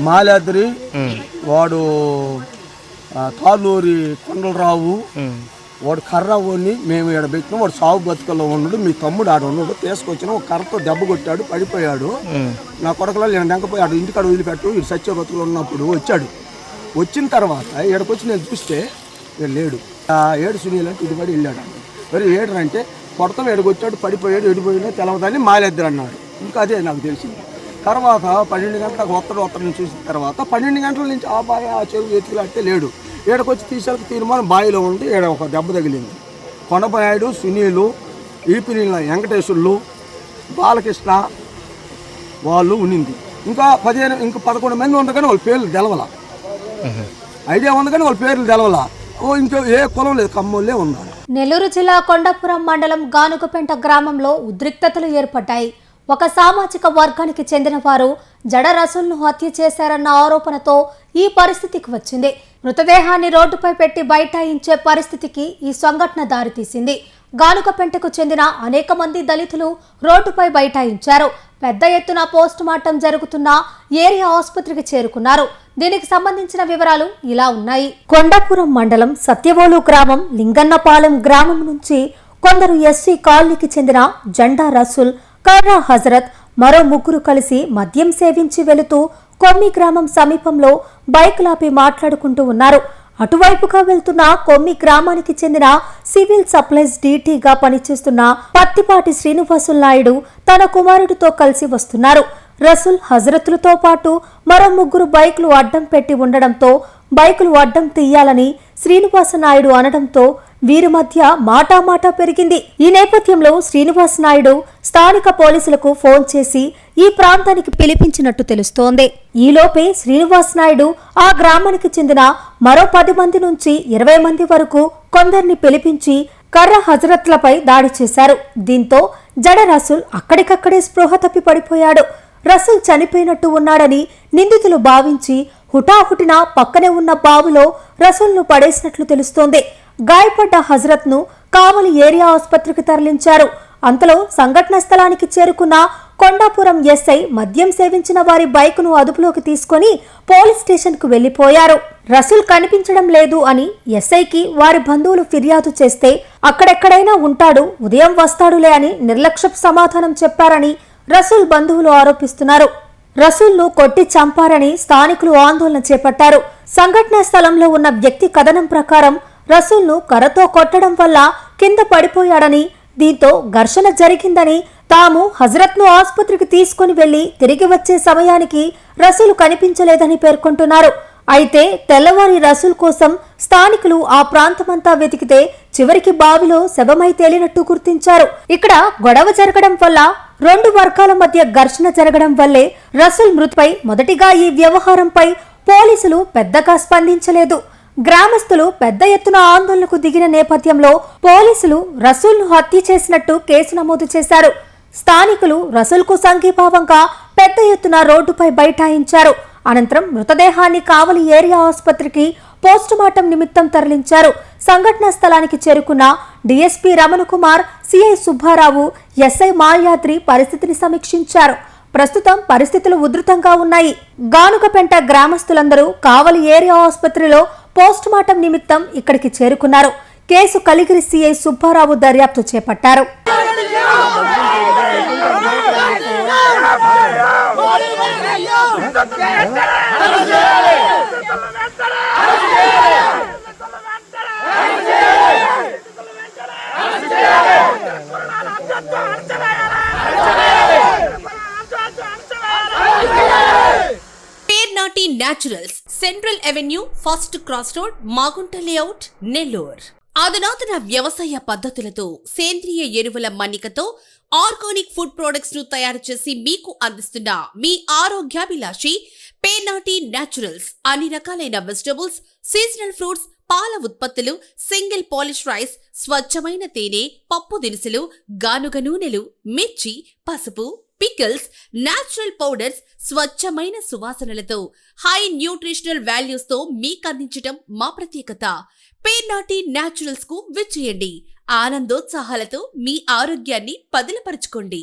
మాలాద్రి వాడు తాళ్ళూరి కొండలరావు వాడు కర్ర ఓని మేము ఇక్కడ పెట్టినాం. వాడు సాగు బతుకల్లో ఉన్నాడు. మీ తమ్ముడు ఆడ ఉన్నాడు. తీసుకొచ్చిన ఒక కర్రతో దెబ్బ కొట్టాడు, పడిపోయాడు. నా కొడకలో నేను వెంకపోయాడు. ఇంటికాడ వదిలిపెట్టు ఇటు సత్య బతుకులు ఉన్నప్పుడు వచ్చాడు. వచ్చిన తర్వాత ఇక్కడికి వచ్చి నేను చూస్తే లేడు. ఏడు సునీల్ అంటే ఇది పడి వెళ్ళాడు. మరి ఏడంటే కొడతాం ఏడుకు వచ్చాడు, పడిపోయాడు, ఎడిపోయినా తెలవదని మాలేద్దరు అన్నాడు. ఇంకా అదే నాకు తెలిసింది. తర్వాత 12 గంటలకు ఒత్తడం చూసిన తర్వాత 12 గంటల నుంచి ఆ బావి ఆ చెరువు ఎత్తుకులాడితే లేడు. ఏడకొచ్చి తీసేలకు తీర్మానం బావిలో ఉండి ఏడ ఒక దెబ్బ తగిలింది. కొండపనాయుడు, సునీలు, ఈపినీళ్ళ వెంకటేశ్వర్లు, బాలకృష్ణ వాళ్ళు ఉండింది. ఇంకా 11 మంది ఉంది కానీ వాళ్ళ పేర్లు తెలవల. ఐడియా ఉంది కానీ వాళ్ళ పేర్లు తెలవల. ఇంకా ఏ కులం లేదు, కమ్మోళ్ళే ఉన్నారు. నెల్లూరు జిల్లా కొండాపురం మండలం గానుగపెంట గ్రామంలో ఉద్రిక్తతలు ఏర్పడ్డాయి. ఒక సామాజిక వర్గానికి చెందిన వారు జడ రసూల్ను హత్య చేశారన్న ఆరోపణతో ఈ పరిస్థితికి వచ్చింది. మృతదేహాన్ని రోడ్డుపై పెట్టి బైఠాయించే పరిస్థితికి ఈ సంఘటన దారితీసింది. గానుగపెంటకు చెందిన అనేక మంది దళితులు రోడ్డుపై బైఠాయించారు. పెద్ద ఎత్తున పోస్ట్ మార్టం జరుగుతున్న ఏరియా ఆసుపత్రికి చేరుకున్నారు. దీనికి సంబంధించిన వివరాలు ఇలా ఉన్నాయి. కొండాపురం మండలం సత్యవోలు గ్రామం లింగన్నపాలెం గ్రామం నుంచి కొందరు ఎస్సీ కాలనీకి చెందిన జెండా రసూల్, కర్రా హజరత్ మరో ముగ్గురు కలిసి మద్యం సేవించి వెళుతూ కొమ్మి గ్రామం సమీపంలో బైకులాపి మాట్లాడుకుంటూ ఉన్నారు. అటువైపుగా వెళ్తున్న కొమ్మి గ్రామానికి చెందిన సివిల్ సప్లైస్ డీటీగా పనిచేస్తున్న పత్తిపాటి శ్రీనివాసులు నాయుడు తన కుమారుడితో కలిసి వస్తున్నారు. రసూల్ హజరత్లతో పాటు మరో ముగ్గురు బైకులు అడ్డం పెట్టి ఉండడంతో బైకులు అడ్డం తీయాలని శ్రీనివాస నాయుడు అనడంతో వీరి మధ్య మాటామాటా పెరిగింది. ఈ నేపథ్యంలో శ్రీనివాస్ నాయుడు స్థానిక పోలీసులకు ఫోన్ చేసి ఈ ప్రాంతానికి పిలిపించినట్టు తెలుస్తోంది. ఈలోపే శ్రీనివాస్ నాయుడు ఆ గ్రామానికి చెందిన మరో 10 మంది నుంచి 20 మంది వరకు కొందరిని పిలిపించి కర్ర హజరత్లపై దాడి చేశారు. దీంతో జడ రసూల్ అక్కడికక్కడే స్పృహ తప్పి పడిపోయాడు. రసూల్ చనిపోయినట్టు ఉన్నాడని నిందితులు భావించి హుటాహుటిన పక్కనే ఉన్న బావులో రసూల్ను పడేసినట్లు తెలుస్తోంది. గాయపడ్డ హజరత్ను కావలి ఏరియా ఆసుపత్రికి తరలించారు. అంతలో సంఘటన స్థలానికి చేరుకున్న కొండాపురం ఎస్ఐ మద్యం సేవించిన వారి బైకును అదుపులోకి తీసుకుని పోలీస్ స్టేషన్కు వెళ్లిపోయారు. రసూల్ కనిపించడం లేదు అని ఎస్ఐకి వారి బంధువులు ఫిర్యాదు చేస్తే అక్కడెక్కడైనా ఉంటాడు, ఉదయం వస్తాడులే అని నిర్లక్ష్యపు సమాధానం చెప్పారని రసూల్ బంధువులు ఆరోపిస్తున్నారు. రసూల్ను కొట్టి చంపారని స్థానికులు ఆందోళన చేపట్టారు. సంఘటనా స్థలంలో ఉన్న వ్యక్తి కథనం ప్రకారం రసూల్ను కర్రతో కొట్టడం వల్ల కింద పడిపోయాడని, దీంతో ఘర్షణ జరిగిందని, తాము హజరత్ను ఆసుపత్రికి తీసుకుని వెళ్లి తిరిగి వచ్చే సమయానికి రసూల్ కనిపించలేదని పేర్కొంటున్నారు. అయితే తెల్లవారి రసూల్ కోసం స్థానికులు ఆ ప్రాంతమంతా వెతికితే చివరికి బావిలో శవమై తేలినట్టు గుర్తించారు. ఇక్కడ గొడవ జరగడం వల్ల 2 వర్గాల మధ్య ఘర్షణ జరగడం వల్లే రసూల్ మృతిపై మొదటిగా ఈ వ్యవహారంపై పోలీసులు పెద్దగా స్పందించలేదు. గ్రామస్తులు పెద్ద ఎత్తున ఆందోళనకు దిగిన నేపథ్యంలో పోలీసులు రసూల్ను హత్య చేసినట్టు కేసు నమోదు చేశారు. స్థానికులు రసూల్కు సంఘీభావంగా పెద్ద ఎత్తున రోడ్డుపై బైఠాయించారు. అనంతరం మృతదేహాన్ని కావలి ఏరియా ఆసుపత్రికి పోస్టుమార్టం నిమిత్తం తరలించారు. సంఘటనా స్థలానికి చేరుకున్న DSP Ramana Kumar, CI Subbarao, SI Malyadri పరిస్థితిని సమీక్షించారు. ప్రస్తుతం పరిస్థితులు ఉధృతంగా ఉన్నాయి. గానుగపెంట గ్రామస్తులందరూ కావలి ఏరియా ఆసుపత్రిలో పోస్టుమార్టం నిమిత్తం ఇక్కడికి చేరుకున్నారు. కేసు కలిగిరి సిఐ సుబ్బారావు దర్యాప్తు చేపట్టారు. Pernati naturals, central avenue, first cross road, Magunta layout, Nellore. అధునాతన వ్యవసాయ పద్ధతులతో సేంద్రియ ఎరువుల మన్నికతో ఆర్గానిక్ ఫుడ్ ప్రొడక్ట్స్ ను తయారు చేసి మీకు అందిస్తున్న మీ ఆరోగ్యాభిలాషి పేర్నాటి న్యాచురల్స్. అన్ని రకాలైన వెజిటబుల్స్, సీజనల్ ఫ్రూట్స్, పాల ఉత్పత్తులు, సింగిల్ పాలిష్ రైస్, స్వచ్ఛమైన తేనె, పప్పు దినుసులు, గానుగ నూనెలు, మిర్చి, పసుపు, పికిల్స్, నేచురల్ పౌడర్స్, స్వచ్ఛమైన సువాసనలతో హై న్యూట్రిషనల్ వాల్యూస్ తో మీకందించటం మా ప్రత్యేకత. పేర్నాటి న్యాచురల్స్ కు విచ్చేయండి. ఆనందోత్సాహాలతో మీ ఆరోగ్యాన్ని పదిలపరచుకోండి.